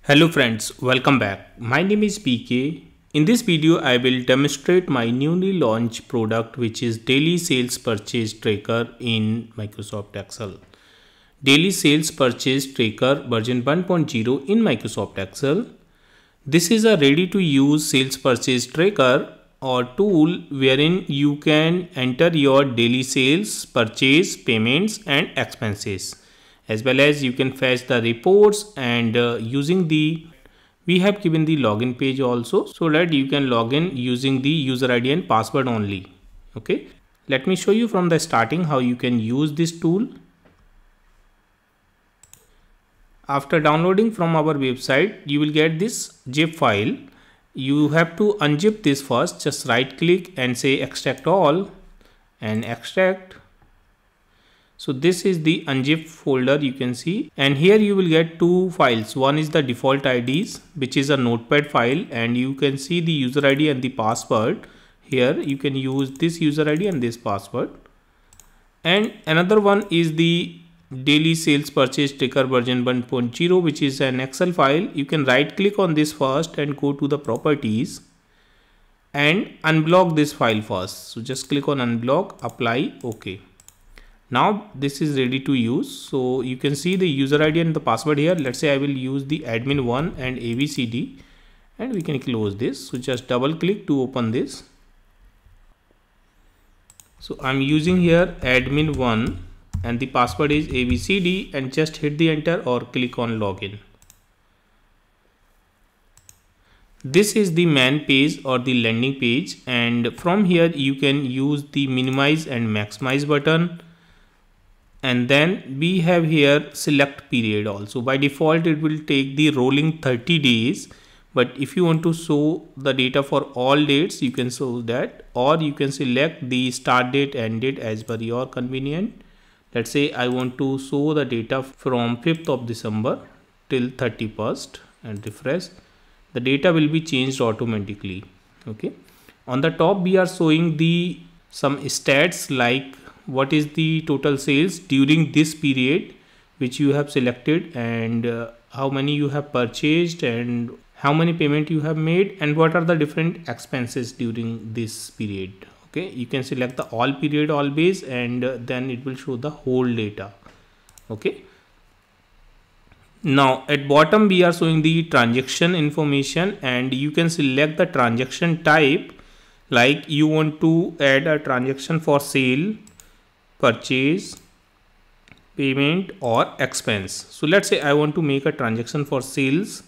Hello friends, welcome back. My name is PK. In this video, I will demonstrate my newly launched product, which is Daily Sales Purchase Tracker in Microsoft Excel. Daily Sales Purchase Tracker version 1.0 in Microsoft Excel. This is a ready to use sales purchase tracker or tool wherein you can enter your daily sales, purchase, payments and expenses, as well as you can fetch the reports and we have given the login page also, so that you can log in using the user ID and password only. Okay, let me show you from the starting how you can use this tool. After downloading from our website, you will get this zip file. You have to unzip this first. Just right click and say extract all and extract. So this is the unzip folder you can see, and here you will get two files. One is the default IDs, which is a notepad file, and you can see the user ID and the password. Here you can use this user ID and this password. And another one is the Daily Sales Purchase Tracker version 1.0, which is an Excel file. You can right click on this first and go to the properties and unblock this file first. So just click on unblock, apply, OK. Now this is ready to use. So you can see the user ID and the password here. Let's say I will use the admin1 and ABCD, and we can close this. So just double click to open this. So I'm using here admin1 and the password is ABCD, and just hit the enter or click on login. This is the main page or the landing page, and from here you can use the minimize and maximize button. And then we have here select period also. By default it will take the rolling 30 days, but if you want to show the data for all dates, you can show that, or you can select the start date, end date as per your convenient. Let's say I want to show the data from 5th of December till 31st and refresh. The data will be changed automatically. Okay. On the top we are showing the some stats like what is the total sales during this period which you have selected, and how many you have purchased and how many payment you have made, and what are the different expenses during this period. Okay, you can select the all period always, and then it will show the whole data. Okay, now at bottom we are showing the transaction information, and you can select the transaction type, like you want to add a transaction for sale, purchase, payment or expense. So let's say I want to make a transaction for sales,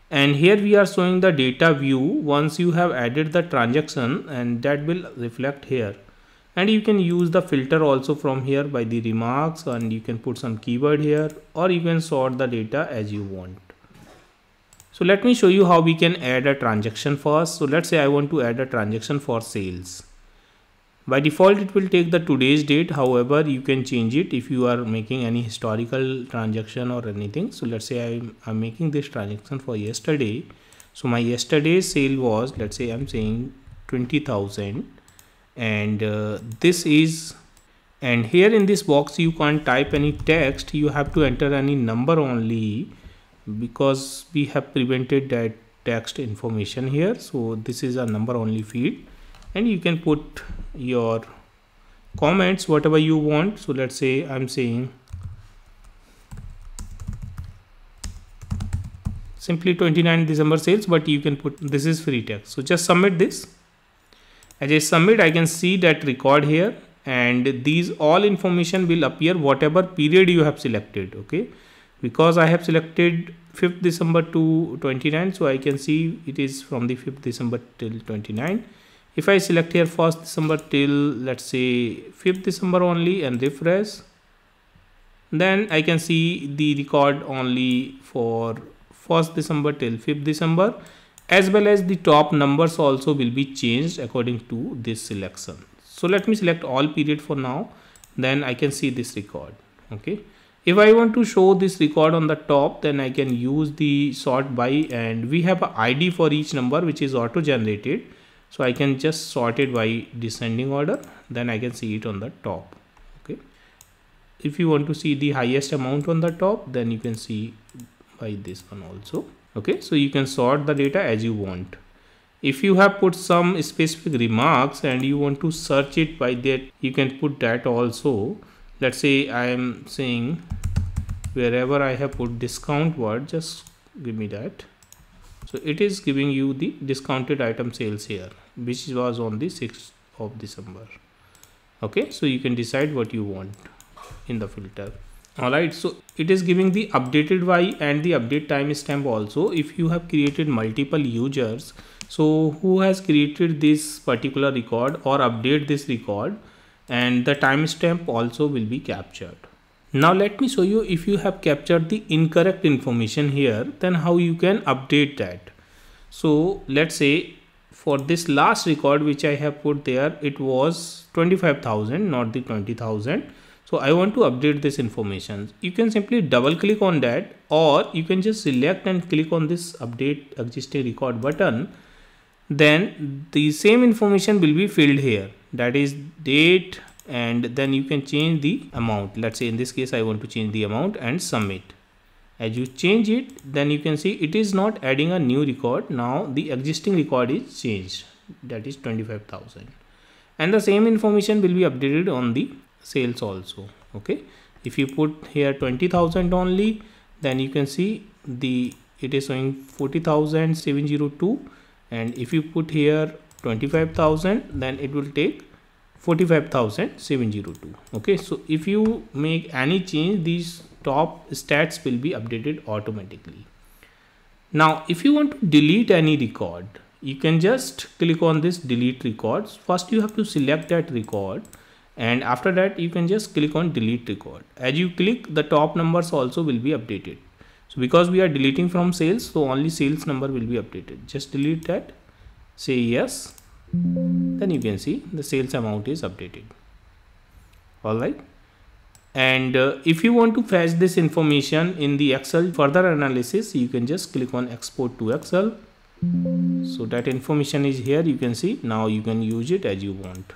and here we are showing the data view once you have added the transaction, and that will reflect here. And you can use the filter also from here by the remarks, and you can put some keyword here, or you can sort the data as you want. So let me show you how we can add a transaction first. So let's say I want to add a transaction for sales. By default it will take the today's date, however you can change it if you are making any historical transaction or anything. So let's say I'm making this transaction for yesterday. So my yesterday's sale was, let's say I'm saying 20,000, and this is, and here in this box you can't type any text, you have to enter any number only, because we have prevented that text information here. So this is a number only field, and you can put your comments whatever you want. So let's say I'm saying simply 29 December sales, but you can put this is free text. So just submit this. As I submit, I can see that record here, and these all information will appear whatever period you have selected. Okay, because I have selected 5th December to 29, so I can see it is from the 5th December till 29. If I select here 1st December till, let's say 5th December only, and refresh, then I can see the record only for 1st December till 5th December, as well as the top numbers also will be changed according to this selection. So let me select all period for now, then I can see this record. Okay, if I want to show this record on the top, then I can use the sort by, and we have an ID for each number which is auto generated. So I can just sort it by descending order, then I can see it on the top. Okay, if you want to see the highest amount on the top, then you can see by this one also. Okay, so you can sort the data as you want. If you have put some specific remarks and you want to search it by that, you can put that also. Let's say I am saying wherever I have put discount word, just give me that. So it is giving you the discounted item sales here, which was on the 6th of December. Okay, so you can decide what you want in the filter. Alright, so it is giving the updated Y and the update timestamp also. If you have created multiple users, so who has created this particular record or update this record, and the timestamp also will be captured. Now let me show you, if you have captured the incorrect information here, then how you can update that. So let's say for this last record which I have put there, it was 25,000, not the 20,000. So I want to update this information. You can simply double click on that, or you can just select and click on this update existing record button. Then the same information will be filled here, that is date, and then you can change the amount. Let's say in this case I want to change the amount and submit. As you change it, then you can see it is not adding a new record. Now the existing record is changed, that is 25,000, and the same information will be updated on the sales also. Okay, if you put here 20,000 only, then you can see it is showing 40,702, and if you put here 25,000, then it will take 45,702. Okay, so if you make any change, these top stats will be updated automatically. Now if you want to delete any record, you can just click on this delete records. First you have to select that record, and after that you can just click on delete record. As you click, the top numbers also will be updated. So because we are deleting from sales, so only sales number will be updated. Just delete that, say yes, then you can see the sales amount is updated. Alright, and if you want to fetch this information in the Excel further analysis, you can just click on export to Excel. So that information is here, you can see. Now you can use it as you want.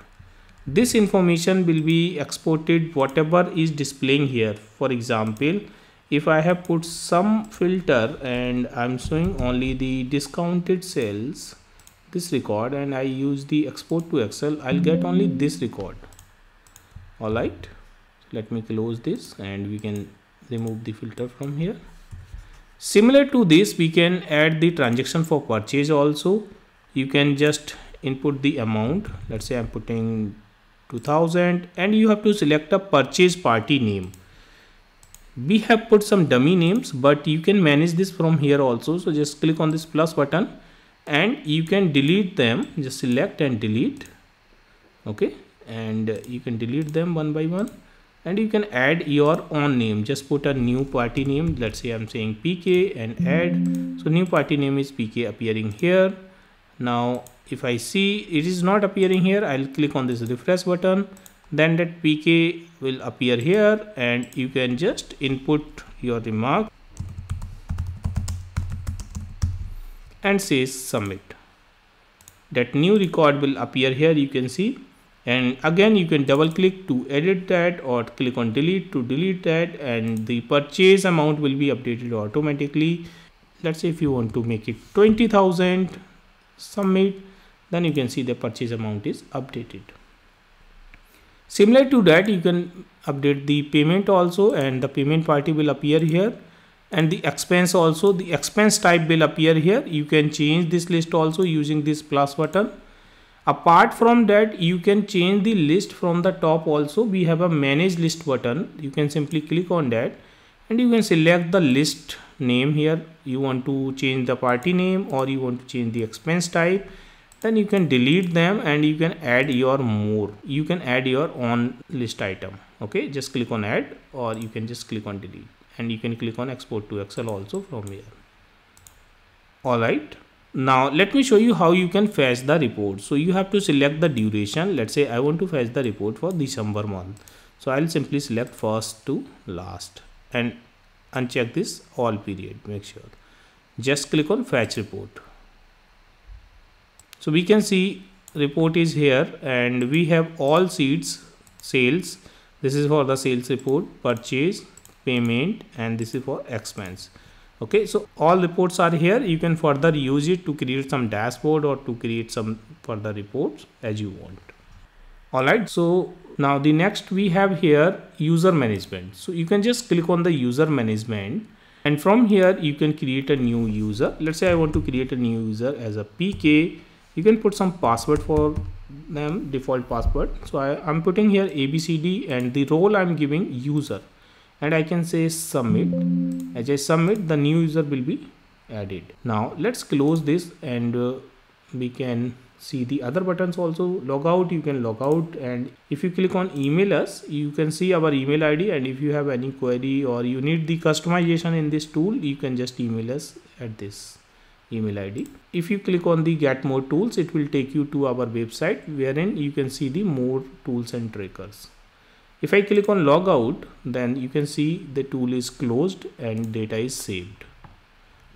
This information will be exported whatever is displaying here. For example, if I have put some filter and I'm showing only the discounted sales, this record, and I use the export to Excel, I'll get only this record. Alright, let me close this and we can remove the filter from here. Similar to this, we can add the transaction for purchase also. You can just input the amount. Let's say I'm putting 2000, and you have to select a purchase party name. We have put some dummy names, but you can manage this from here also. So just click on this plus button and you can delete them. Just select and delete. Okay, and you can delete them one by one, and you can add your own name. Just put a new party name. Let's say I'm saying PK and add. So new party name is PK appearing here. Now if I see it is not appearing here, I'll click on this refresh button, then that PK will appear here, and you can just input your remark and say submit. That new record will appear here, you can see, and again you can double click to edit that, or click on delete to delete that, and the purchase amount will be updated automatically. Let's say if you want to make it 20,000, submit, then you can see the purchase amount is updated. Similar to that, you can update the payment also, and the payment party will appear here, and the expense also, the expense type will appear here. You can change this list also using this plus button. Apart from that, you can change the list from the top also. We have a manage list button. You can simply click on that and you can select the list name here. You want to change the party name or you want to change the expense type. Then you can delete them and you can add your more. You can add your own list item. Okay, just click on add, or you can just click on delete, and you can click on export to Excel also from here. Alright, now let me show you how you can fetch the report. So you have to select the duration. Let's say I want to fetch the report for December month. So I'll simply select first to last and uncheck this all period. Make sure. Just click on fetch report. So we can see report is here and we have all sheets, sales. This is for the sales report, purchase, payment, and this is for expense. Okay, so all reports are here. You can further use it to create some dashboard or to create some further reports as you want. Alright, so now the next we have here user management. So you can just click on the user management, and from here you can create a new user. Let's say I want to create a new user as a PK. You can put some password for them, default password. So I'm putting here ABCD, and the role I'm giving user, and I can say submit. As I submit, the new user will be added. Now let's close this, and we can see the other buttons also. Log out, you can log out, and if you click on email us, you can see our email ID, and if you have any query or you need the customization in this tool, you can just email us at this email ID. If you click on the get more tools, it will take you to our website wherein you can see the more tools and trackers. If I click on log out, then you can see the tool is closed and data is saved.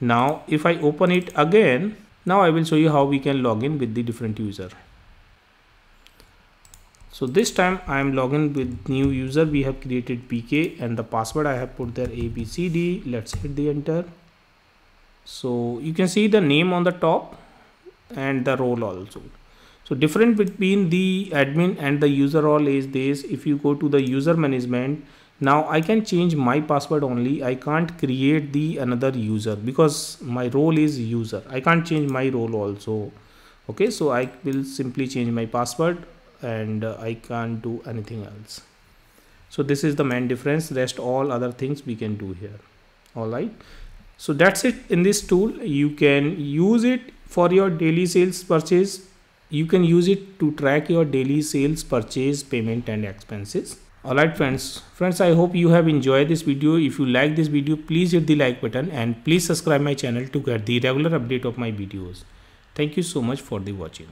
Now if I open it again, now I will show you how we can log in with the different user. So this time I am logging with new user. We have created PK, and the password I have put there ABCD. Let's hit the enter. So you can see the name on the top and the role also. So difference between the admin and the user role is this: if you go to the user management, now I can change my password only. I can't create the another user because my role is user. I can't change my role also. Okay, so I will simply change my password, and I can't do anything else. So this is the main difference. Rest all other things we can do here. All right. So that's it in this tool. You can use it for your daily sales purchase. You can use it to track your daily sales purchase, payment and expenses. Alright friends, I hope you have enjoyed this video. If you like this video, please hit the like button, and please subscribe my channel to get the regular update of my videos. Thank you so much for the watching.